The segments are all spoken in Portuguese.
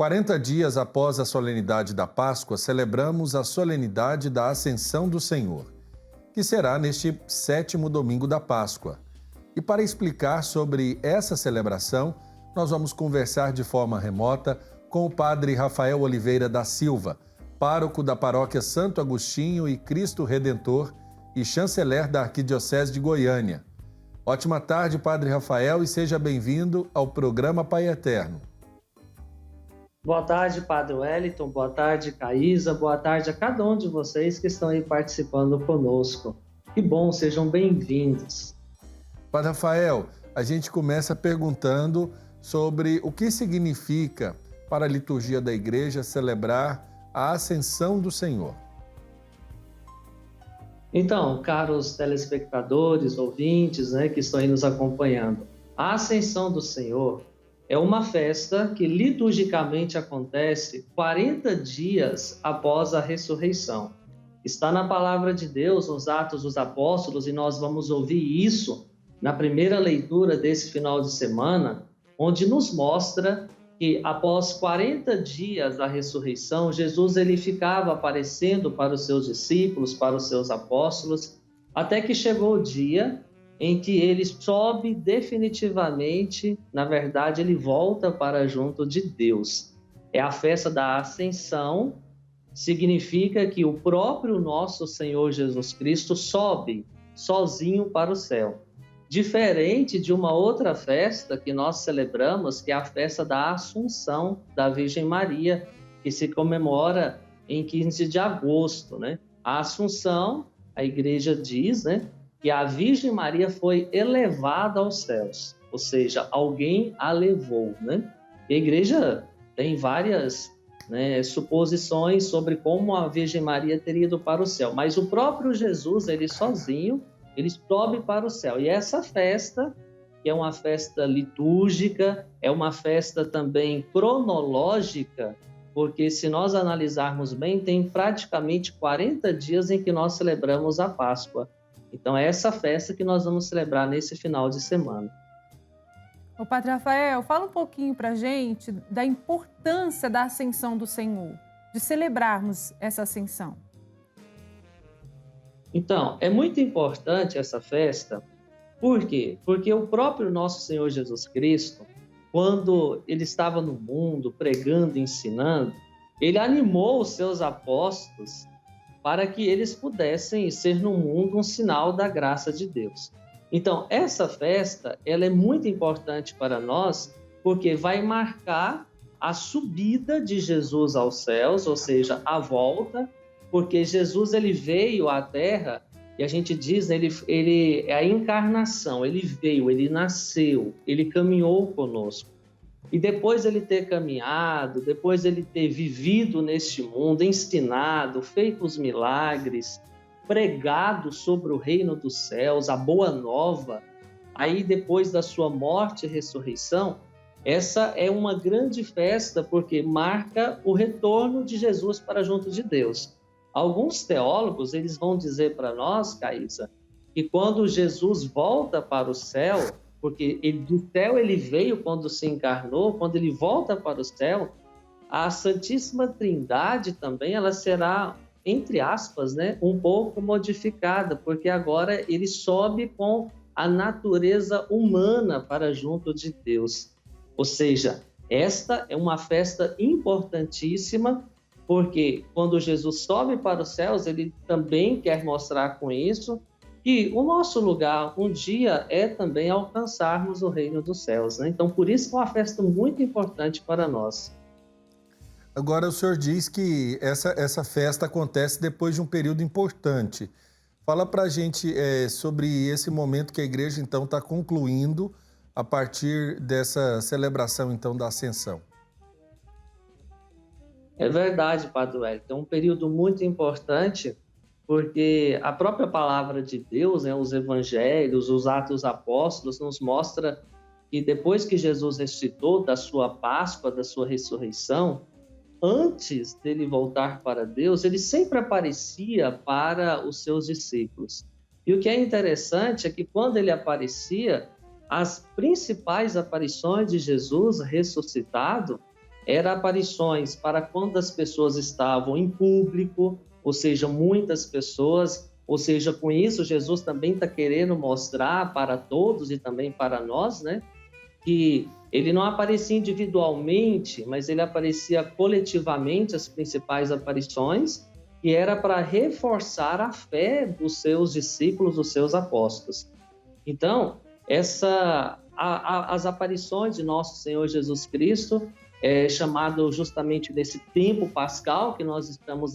40 dias após a solenidade da Páscoa, celebramos a solenidade da Ascensão do Senhor, que será neste 7º domingo da Páscoa. E para explicar sobre essa celebração, nós vamos conversar de forma remota com o padre Rafael Oliveira da Silva, pároco da paróquia Santo Agostinho e Cristo Redentor e chanceler da Arquidiocese de Goiânia. Ótima tarde, padre Rafael, e seja bem-vindo ao programa Pai Eterno. Boa tarde, Padre Wellington, boa tarde, Caísa, boa tarde a cada um de vocês que estão aí participando conosco. Que bom, sejam bem-vindos. Padre Rafael, a gente começa perguntando sobre o que significa para a liturgia da Igreja celebrar a Ascensão do Senhor. Então, caros telespectadores, ouvintes, que estão aí nos acompanhando, a Ascensão do Senhor é uma festa que liturgicamente acontece 40 dias após a ressurreição. Está na palavra de Deus, nos Atos dos Apóstolos, e nós vamos ouvir isso na primeira leitura desse final de semana, onde nos mostra que após 40 dias da ressurreição, Jesus ele ficava aparecendo para os seus discípulos, para os seus apóstolos, até que chegou o dia em que ele sobe definitivamente, na verdade, ele volta para junto de Deus. É a festa da Ascensão, significa que o próprio nosso Senhor Jesus Cristo sobe sozinho para o céu. Diferente de uma outra festa que nós celebramos, que é a festa da Assunção da Virgem Maria, que se comemora em 15 de agosto, A Assunção, a igreja diz, que a Virgem Maria foi elevada aos céus, ou seja, alguém a levou, E a igreja tem várias suposições sobre como a Virgem Maria teria ido para o céu, mas o próprio Jesus, ele sozinho, ele sobe para o céu. E essa festa, que é uma festa litúrgica, é uma festa também cronológica, porque se nós analisarmos bem, tem praticamente 40 dias em que nós celebramos a Páscoa. Então é essa festa que nós vamos celebrar nesse final de semana. Ô Padre Rafael, fala um pouquinho para a gente da importância da Ascensão do Senhor, de celebrarmos essa Ascensão. Então, é muito importante essa festa, por quê? Porque o próprio nosso Senhor Jesus Cristo, quando ele estava no mundo pregando e ensinando, ele animou os seus apóstolos para que eles pudessem ser no mundo um sinal da graça de Deus. Então, essa festa, ela é muito importante para nós, porque vai marcar a subida de Jesus aos céus, ou seja, a volta, porque Jesus ele veio à Terra, e a gente diz, ele é a encarnação, ele veio, ele nasceu, ele caminhou conosco. E depois ele ter caminhado, depois ele ter vivido neste mundo, ensinado, feito os milagres, pregado sobre o reino dos céus, a boa nova, aí depois da sua morte e ressurreição, essa é uma grande festa porque marca o retorno de Jesus para junto de Deus. Alguns teólogos, eles vão dizer para nós, Caísa, que quando Jesus volta para o céu, porque do céu ele veio quando se encarnou, quando ele volta para o céu, a Santíssima Trindade também, ela será, entre aspas, um pouco modificada, porque agora ele sobe com a natureza humana para junto de Deus. Ou seja, esta é uma festa importantíssima, porque quando Jesus sobe para os céus, ele também quer mostrar com isso que o nosso lugar um dia é também alcançarmos o reino dos céus. Então, por isso é uma festa muito importante para nós. Agora, o senhor diz que essa festa acontece depois de um período importante. Fala para a gente sobre esse momento que a igreja, então, está concluindo a partir dessa celebração, então, da Ascensão. É verdade, Padre Wellington, é um período muito importante, porque a própria palavra de Deus, os evangelhos, os Atos dos Apóstolos, nos mostra que depois que Jesus ressuscitou da sua Páscoa, da sua ressurreição, antes dele voltar para Deus, ele sempre aparecia para os seus discípulos. E o que é interessante é que quando ele aparecia, as principais aparições de Jesus ressuscitado Era aparições para quando as pessoas estavam em público, ou seja, muitas pessoas, ou seja, com isso Jesus também está querendo mostrar para todos e também para nós, né, que ele não aparecia individualmente, mas ele aparecia coletivamente, as principais aparições, que era para reforçar a fé dos seus discípulos, dos seus apóstolos. Então, as aparições de nosso Senhor Jesus Cristo é chamado justamente desse tempo pascal que nós estamos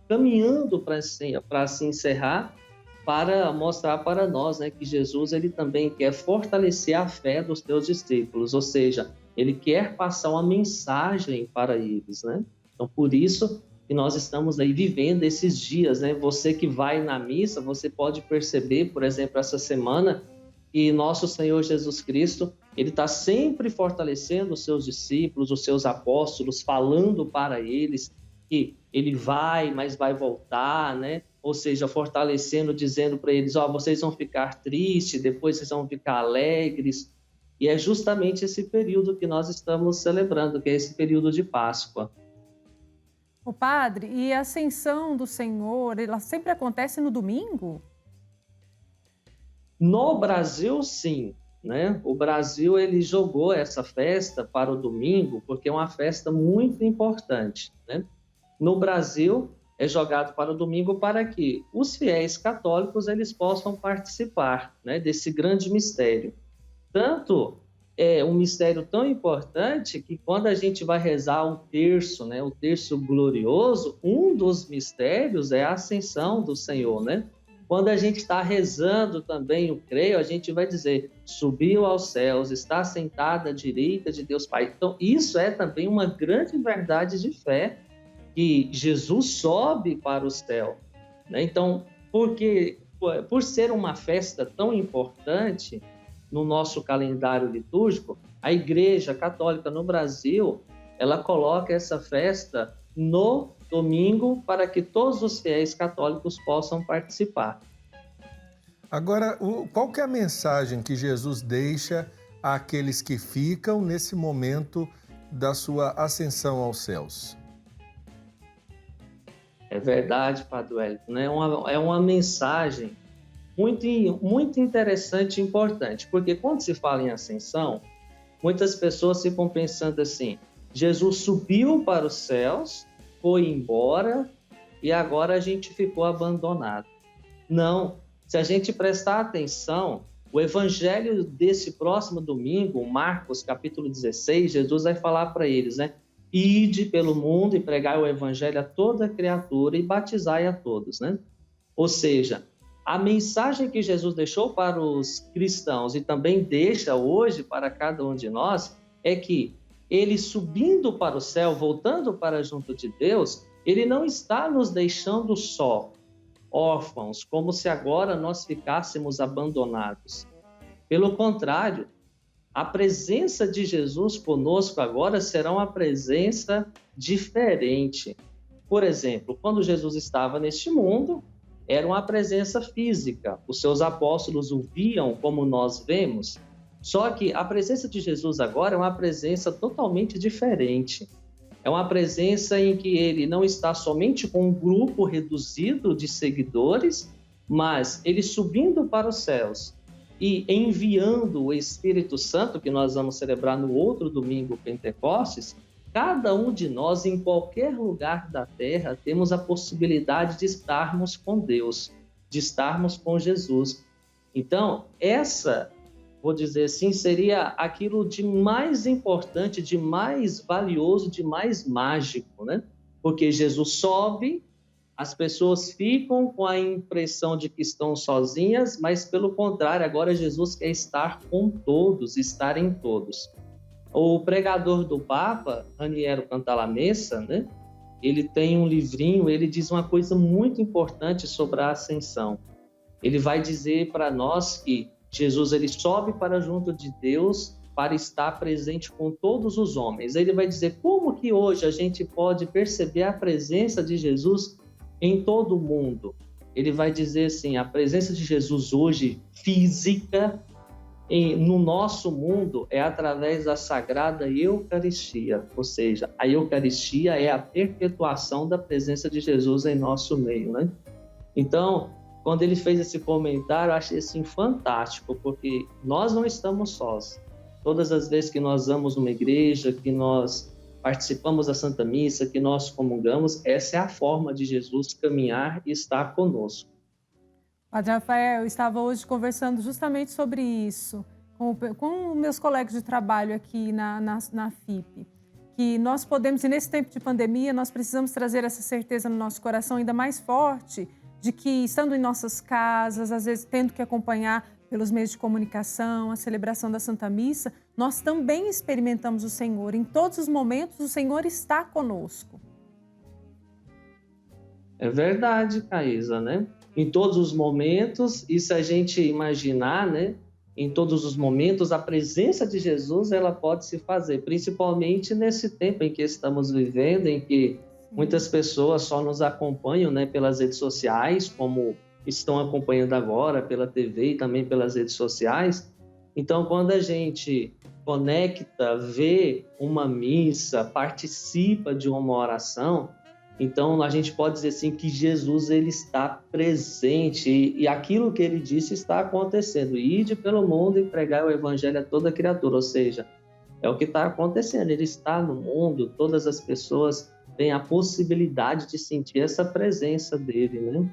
caminhando para se encerrar, para mostrar para nós, né, que Jesus ele também quer fortalecer a fé dos seus discípulos, ou seja, ele quer passar uma mensagem para eles, né? Então, por isso que nós estamos aí vivendo esses dias, né? Você que vai na missa, você pode perceber, por exemplo, essa semana, que nosso Senhor Jesus Cristo, ele está sempre fortalecendo os seus discípulos, os seus apóstolos, falando para eles que ele vai, mas vai voltar, né? Ou seja, fortalecendo, dizendo para eles, vocês vão ficar tristes, depois vocês vão ficar alegres. E é justamente esse período que nós estamos celebrando, que é esse período de Páscoa. O padre, e a ascensão do Senhor, ela sempre acontece no domingo? No Brasil, sim, né? O Brasil, ele jogou essa festa para o domingo, porque é uma festa muito importante, né? No Brasil, é jogado para o domingo para que os fiéis católicos eles possam participar, né, desse grande mistério. Tanto é um mistério tão importante que quando a gente vai rezar o terço, né, o terço glorioso, um dos mistérios é a ascensão do Senhor, né? Quando a gente está rezando também o creio, a gente vai dizer, subiu aos céus, está sentado à direita de Deus Pai. Então, isso é também uma grande verdade de fé, que Jesus sobe para o céu, né? Então, por ser uma festa tão importante no nosso calendário litúrgico, a Igreja Católica no Brasil, ela coloca essa festa no domingo para que todos os fiéis católicos possam participar. Agora, qual que é a mensagem que Jesus deixa àqueles que ficam nesse momento da sua ascensão aos céus? É verdade, Padre Wellington, né? É uma mensagem muito, muito interessante e importante, porque quando se fala em ascensão, muitas pessoas ficam pensando assim, Jesus subiu para os céus, foi embora e agora a gente ficou abandonado. Não, se a gente prestar atenção, o evangelho desse próximo domingo, Marcos capítulo 16, Jesus vai falar para eles, né? Ide pelo mundo e pregai o evangelho a toda criatura e batizai a todos, né? Ou seja, a mensagem que Jesus deixou para os cristãos e também deixa hoje para cada um de nós é que ele subindo para o céu, voltando para junto de Deus, ele não está nos deixando só, órfãos, como se agora nós ficássemos abandonados. Pelo contrário, a presença de Jesus conosco agora será uma presença diferente. Por exemplo, quando Jesus estava neste mundo, era uma presença física. Os seus apóstolos o viam como nós vemos. Só que a presença de Jesus agora é uma presença totalmente diferente. É uma presença em que ele não está somente com um grupo reduzido de seguidores, mas ele subindo para os céus e enviando o Espírito Santo, que nós vamos celebrar no outro domingo, Pentecostes, cada um de nós, em qualquer lugar da terra, temos a possibilidade de estarmos com Deus, de estarmos com Jesus. Então, vou dizer assim, seria aquilo de mais importante, de mais valioso, de mais mágico, né? Porque Jesus sobe, as pessoas ficam com a impressão de que estão sozinhas, mas pelo contrário, agora Jesus quer estar com todos, estar em todos. O pregador do Papa, Raniero Cantalamessa, né? Ele tem um livrinho, ele diz uma coisa muito importante sobre a ascensão. Ele vai dizer para nós que Jesus ele sobe para junto de Deus para estar presente com todos os homens. Ele vai dizer como que hoje a gente pode perceber a presença de Jesus em todo o mundo. Ele vai dizer assim, a presença de Jesus hoje, física, no nosso mundo é através da Sagrada Eucaristia, ou seja, a Eucaristia é a perpetuação da presença de Jesus em nosso meio, né? Então, quando ele fez esse comentário, eu achei assim fantástico, porque nós não estamos sós. Todas as vezes que nós vamos numa igreja, que nós participamos da Santa Missa, que nós comungamos, essa é a forma de Jesus caminhar e estar conosco. Padre Rafael, eu estava hoje conversando justamente sobre isso com meus colegas de trabalho aqui na FIP, que nós podemos, e nesse tempo de pandemia, nós precisamos trazer essa certeza no nosso coração ainda mais forte de que, estando em nossas casas, às vezes tendo que acompanhar pelos meios de comunicação, a celebração da Santa Missa, nós também experimentamos o Senhor. Em todos os momentos, o Senhor está conosco. É verdade, Caísa, né? Em todos os momentos, e se a gente imaginar, né? Em todos os momentos, a presença de Jesus, ela pode se fazer, principalmente nesse tempo em que estamos vivendo, em que muitas pessoas só nos acompanham, né, pelas redes sociais, como estão acompanhando agora, pela TV e também pelas redes sociais. Então, quando a gente conecta, vê uma missa, participa de uma oração, então a gente pode dizer assim que Jesus ele está presente e aquilo que ele disse está acontecendo. Ide pelo mundo e pregai o evangelho a toda criatura, ou seja, é o que está acontecendo. Ele está no mundo, todas as pessoas têm a possibilidade de sentir essa presença dele, né?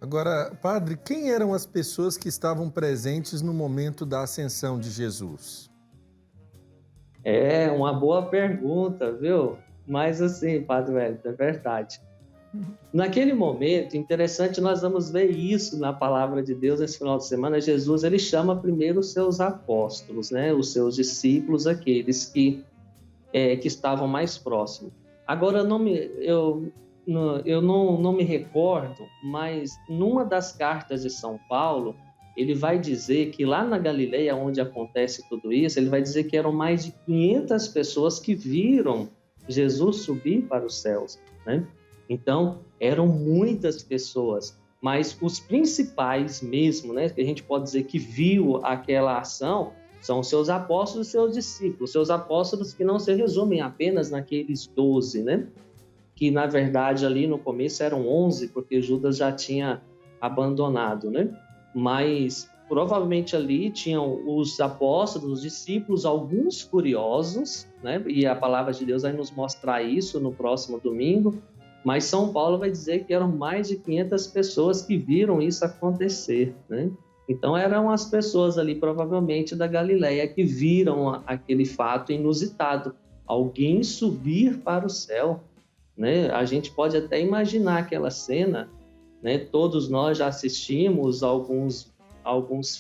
Agora, padre, quem eram as pessoas que estavam presentes no momento da ascensão de Jesus? É uma boa pergunta, viu? Mas assim, Padre Wellington, é verdade. Naquele momento, interessante, nós vamos ver isso na palavra de Deus nesse final de semana. Jesus, ele chama primeiro os seus apóstolos, né? Os seus discípulos, aqueles que estavam mais próximos. Agora, eu não me recordo, mas numa das cartas de São Paulo, ele vai dizer que lá na Galileia, onde acontece tudo isso, ele vai dizer que eram mais de 500 pessoas que viram Jesus subir para os céus, né? Então, eram muitas pessoas, mas os principais mesmo, né, que a gente pode dizer que viu aquela ação, são os seus apóstolos e seus discípulos, seus apóstolos que não se resumem apenas naqueles 12, né? Que na verdade ali no começo eram 11, porque Judas já tinha abandonado, né? Mas provavelmente ali tinham os apóstolos, os discípulos, alguns curiosos, né? E a palavra de Deus vai nos mostrar isso no próximo domingo, mas São Paulo vai dizer que eram mais de 500 pessoas que viram isso acontecer, né? Então eram as pessoas ali provavelmente da Galileia que viram aquele fato inusitado, alguém subir para o céu, né? A gente pode até imaginar aquela cena, né? Todos nós já assistimos alguns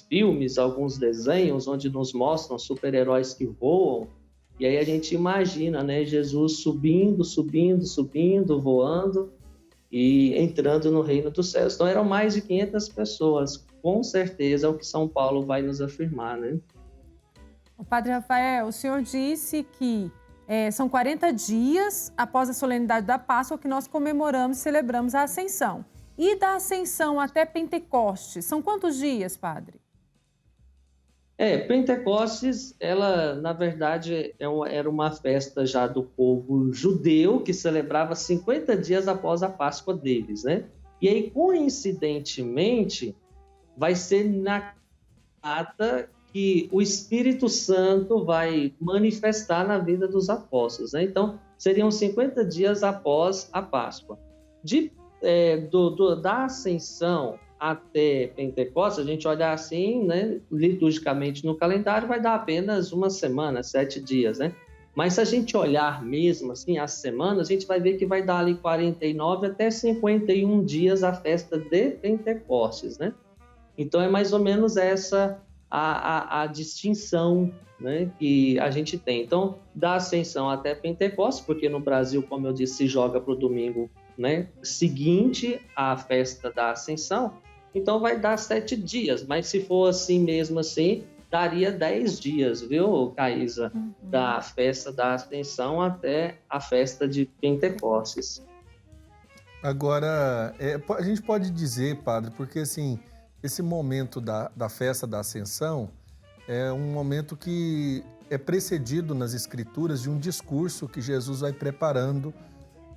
filmes, alguns desenhos onde nos mostram super-heróis que voam, e aí a gente imagina, né, Jesus subindo, voando e entrando no reino dos céus. Então eram mais de 500 pessoas, com certeza é o que São Paulo vai nos afirmar, né? O Padre Rafael, o senhor disse que são 40 dias após a solenidade da Páscoa que nós comemoramos e celebramos a Ascensão. E da Ascensão até Pentecostes, são quantos dias, padre? Pentecostes, ela, na verdade, era uma festa já do povo judeu que celebrava 50 dias após a Páscoa deles, né? E aí, coincidentemente, vai ser na data que o Espírito Santo vai manifestar na vida dos apóstolos, né? Então, seriam 50 dias após a Páscoa. Da Ascensão até Pentecostes, a gente olhar assim, né, liturgicamente no calendário, vai dar apenas uma semana, 7 dias, né? Mas se a gente olhar mesmo assim as semanas, a gente vai ver que vai dar ali 49 até 51 dias a festa de Pentecostes, né? Então é mais ou menos essa a distinção, né, que a gente tem. Então, da Ascensão até Pentecostes, porque no Brasil, como eu disse, se joga para o domingo, né, seguinte à festa da Ascensão, então vai dar 7 dias, mas se for assim mesmo assim, daria 10 dias, viu, Caísa? Da festa da Ascensão até a festa de Pentecostes. Agora, a gente pode dizer, padre, porque assim, esse momento da festa da Ascensão é um momento que é precedido nas Escrituras de um discurso que Jesus vai preparando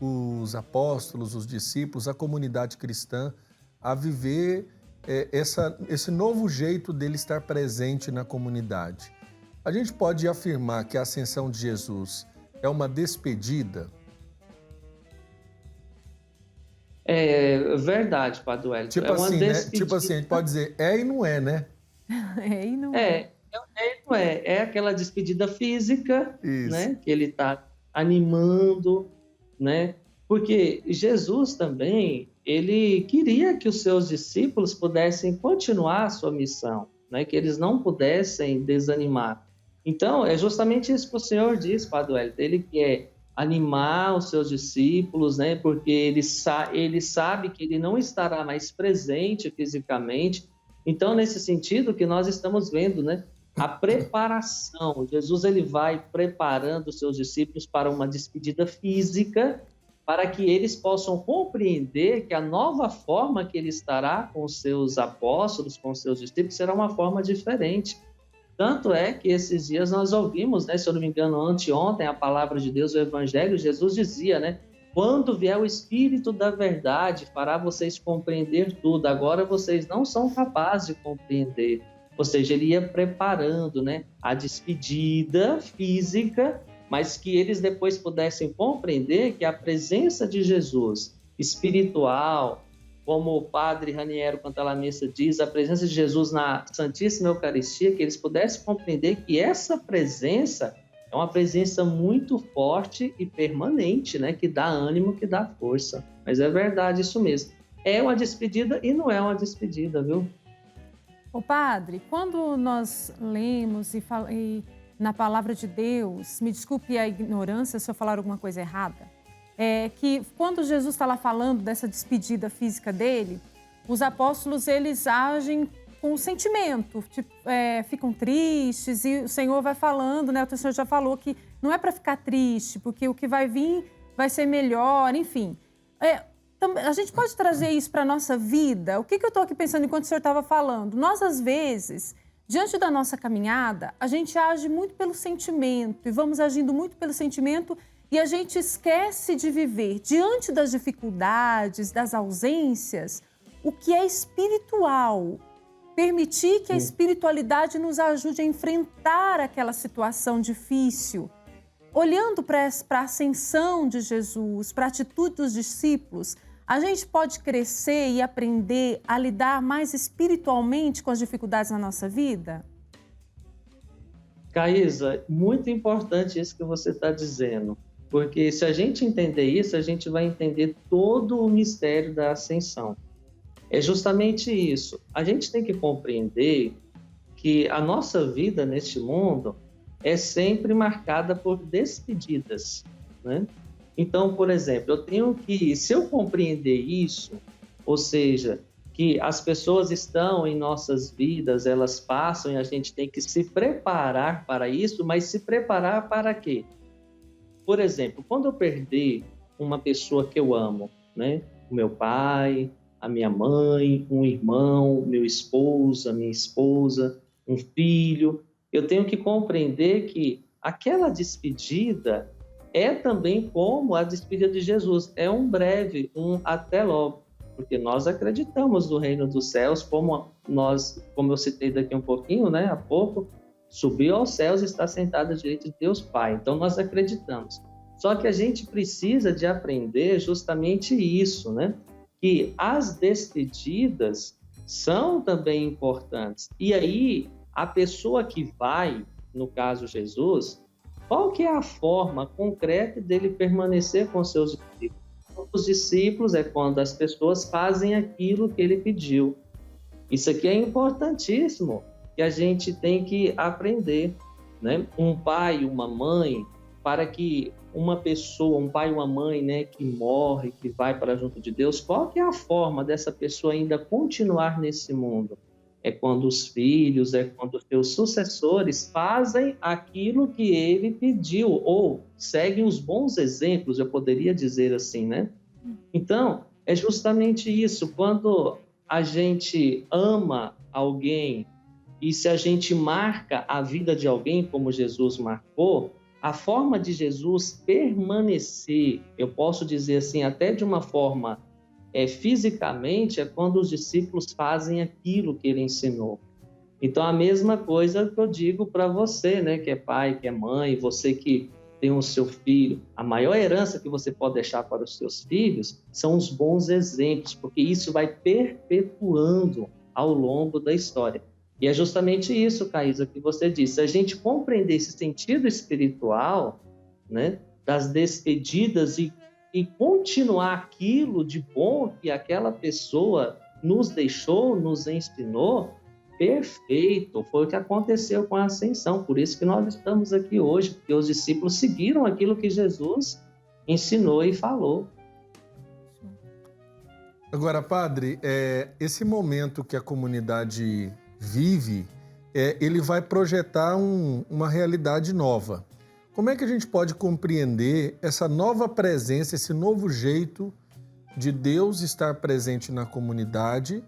os apóstolos, os discípulos, a comunidade cristã a viver esse novo jeito dele estar presente na comunidade. A gente pode afirmar que a ascensão de Jesus é uma despedida? É verdade, Padre Wellington. Tipo É uma assim, né? despedida. Tipo assim, a gente pode dizer é e não é, né? E não é. É aquela despedida física, Isso. né? Que ele está animando, né? Porque Jesus também, ele queria que os seus discípulos pudessem continuar a sua missão, né? Que eles não pudessem desanimar. Então, é justamente isso que o Senhor diz, Padre Wellington. Ele quer animar os seus discípulos, né? Porque ele sabe que ele não estará mais presente fisicamente. Então, nesse sentido que nós estamos vendo, né? A preparação. Jesus ele vai preparando os seus discípulos para uma despedida física, para que eles possam compreender que a nova forma que ele estará com os seus apóstolos, com os seus discípulos, será uma forma diferente. Tanto é que esses dias nós ouvimos, né, se eu não me engano, anteontem, a palavra de Deus, o Evangelho, Jesus dizia, né, quando vier o Espírito da verdade, fará vocês compreender tudo. Agora vocês não são capazes de compreender. Ou seja, ele ia preparando, né, a despedida física, mas que eles depois pudessem compreender que a presença de Jesus espiritual, como o padre Raniero Cantalamessa diz, a presença de Jesus na Santíssima Eucaristia, que eles pudessem compreender que essa presença é uma presença muito forte e permanente, né? Que dá ânimo, que dá força. Mas é verdade isso mesmo. É uma despedida e não é uma despedida, viu? Ô padre, quando nós lemos e na palavra de Deus, me desculpe a ignorância se eu falar alguma coisa errada, que quando Jesus está lá falando dessa despedida física dele, os apóstolos eles agem com sentimento, tipo, ficam tristes e o Senhor vai falando, né? O Senhor já falou que não é para ficar triste, porque o que vai vir vai ser melhor, enfim. A gente pode trazer isso para a nossa vida? O que eu estou aqui pensando enquanto o Senhor estava falando? Nós, às vezes, diante da nossa caminhada, a gente age muito pelo sentimento e vamos agindo muito pelo sentimento e a gente esquece de viver diante das dificuldades, das ausências, o que é espiritual. Permitir que a espiritualidade nos ajude a enfrentar aquela situação difícil. Olhando para a ascensão de Jesus, para a atitude dos discípulos, a gente pode crescer e aprender a lidar mais espiritualmente com as dificuldades na nossa vida? Caísa, muito importante isso que você está dizendo, porque se a gente entender isso, a gente vai entender todo o mistério da ascensão. É justamente isso. A gente tem que compreender que a nossa vida neste mundo é sempre marcada por despedidas, né? Então, por exemplo, eu tenho que, se eu compreender isso, ou seja, que as pessoas estão em nossas vidas, elas passam e a gente tem que se preparar para isso, mas se preparar para quê? Por exemplo, quando eu perder uma pessoa que eu amo, né? O meu pai, a minha mãe, um irmão, meu esposo, a minha esposa, um filho, eu tenho que compreender que aquela despedida é também como a despedida de Jesus, é um breve, um até logo, porque nós acreditamos no reino dos céus, como eu citei daqui um pouquinho, né, há pouco, subiu aos céus e está sentado à direita de Deus Pai, então nós acreditamos. Só que a gente precisa de aprender justamente isso, né, que as despedidas são também importantes. E aí, a pessoa que vai, no caso Jesus, qual que é a forma concreta dele permanecer com seus discípulos? Os discípulos é quando as pessoas fazem aquilo que ele pediu. Isso aqui é importantíssimo, que a gente tem que aprender, né? Um pai, uma mãe, para que uma pessoa, um pai e uma mãe, né, que morre, que vai para junto de Deus, qual que é a forma dessa pessoa ainda continuar nesse mundo? É quando os filhos, é quando os seus sucessores fazem aquilo que ele pediu, ou seguem os bons exemplos, eu poderia dizer assim, né? Então, é justamente isso, quando a gente ama alguém E se a gente marca a vida de alguém como Jesus marcou, a forma de Jesus permanecer, eu posso dizer assim, até de uma forma fisicamente, é quando os discípulos fazem aquilo que ele ensinou. Então, a mesma coisa que eu digo para você, né, que é pai, que é mãe, você que tem o seu filho, a maior herança que você pode deixar para os seus filhos são os bons exemplos, porque isso vai perpetuando ao longo da história. E é justamente isso, Caísa, que você disse. A gente compreender esse sentido espiritual, né, das despedidas e continuar aquilo de bom que aquela pessoa nos deixou, nos ensinou, perfeito. Foi o que aconteceu com a ascensão. Por isso que nós estamos aqui hoje, porque os discípulos seguiram aquilo que Jesus ensinou e falou. Agora, padre, esse momento que a comunidade vive, ele vai projetar uma realidade nova. Como é que a gente pode compreender essa nova presença, esse novo jeito de Deus estar presente na comunidade,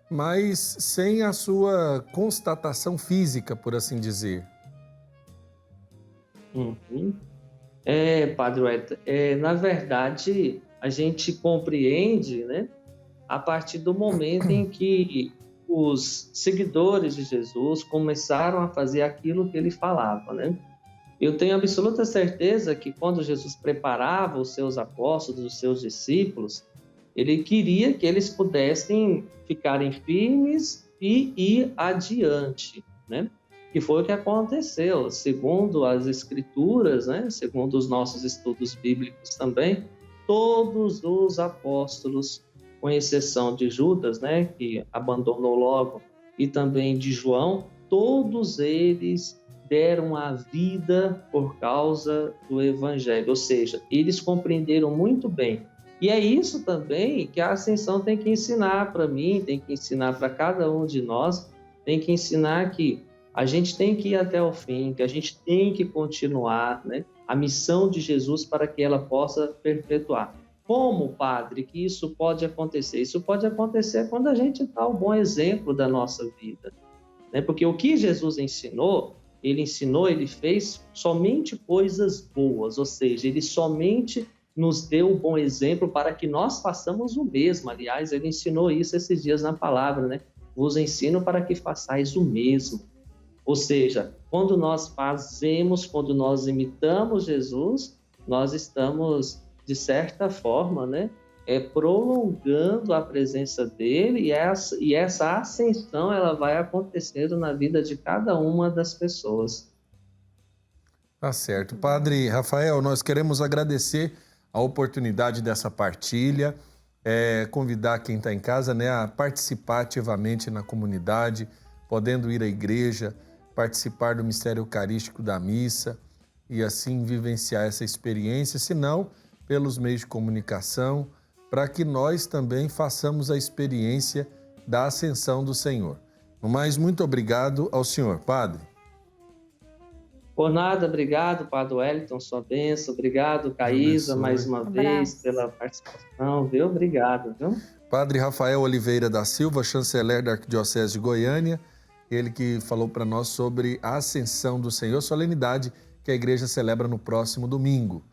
mas sem a sua constatação física, por assim dizer? Padre Wellington, na verdade, a gente compreende, né, a partir do momento em que os seguidores de Jesus começaram a fazer aquilo que ele falava, né? Eu tenho absoluta certeza que quando Jesus preparava os seus apóstolos, os seus discípulos, ele queria que eles pudessem ficarem firmes e ir adiante, né? Que foi o que aconteceu, segundo as Escrituras, né? Segundo os nossos estudos bíblicos também, todos os apóstolos, com exceção de Judas, né, que abandonou logo, e também de João, todos eles deram a vida por causa do Evangelho, ou seja, eles compreenderam muito bem. E é isso também que a Ascensão tem que ensinar para mim, tem que ensinar para cada um de nós, tem que ensinar que a gente tem que ir até o fim, que a gente tem que continuar, né, a missão de Jesus para que ela possa perpetuar. Como, padre, que isso pode acontecer? Isso pode acontecer quando a gente dá o bom exemplo da nossa vida, né? Porque o que Jesus ensinou, ele fez somente coisas boas, ou seja, ele somente nos deu o bom exemplo para que nós façamos o mesmo. Aliás, ele ensinou isso esses dias na palavra, né? Vos ensino para que façais o mesmo. Ou seja, quando nós quando nós imitamos Jesus, nós estamos, de certa forma, né, prolongando a presença dele, e essa ascensão ela vai acontecendo na vida de cada uma das pessoas. Tá certo. Padre Rafael, nós queremos agradecer a oportunidade dessa partilha, convidar quem está em casa, né, a participar ativamente na comunidade, podendo ir à igreja, participar do mistério eucarístico da missa e assim vivenciar essa experiência, se não pelos meios de comunicação, para que nós também façamos a experiência da ascensão do Senhor. No mais, muito obrigado ao senhor, padre. Por nada, obrigado, Padre Wellington, sua bênção, obrigado, Caísa, mais uma vez, pela participação, viu? Obrigado, viu? Padre Rafael Oliveira da Silva, chanceler da Arquidiocese de Goiânia, ele que falou para nós sobre a ascensão do Senhor, solenidade que a igreja celebra no próximo domingo.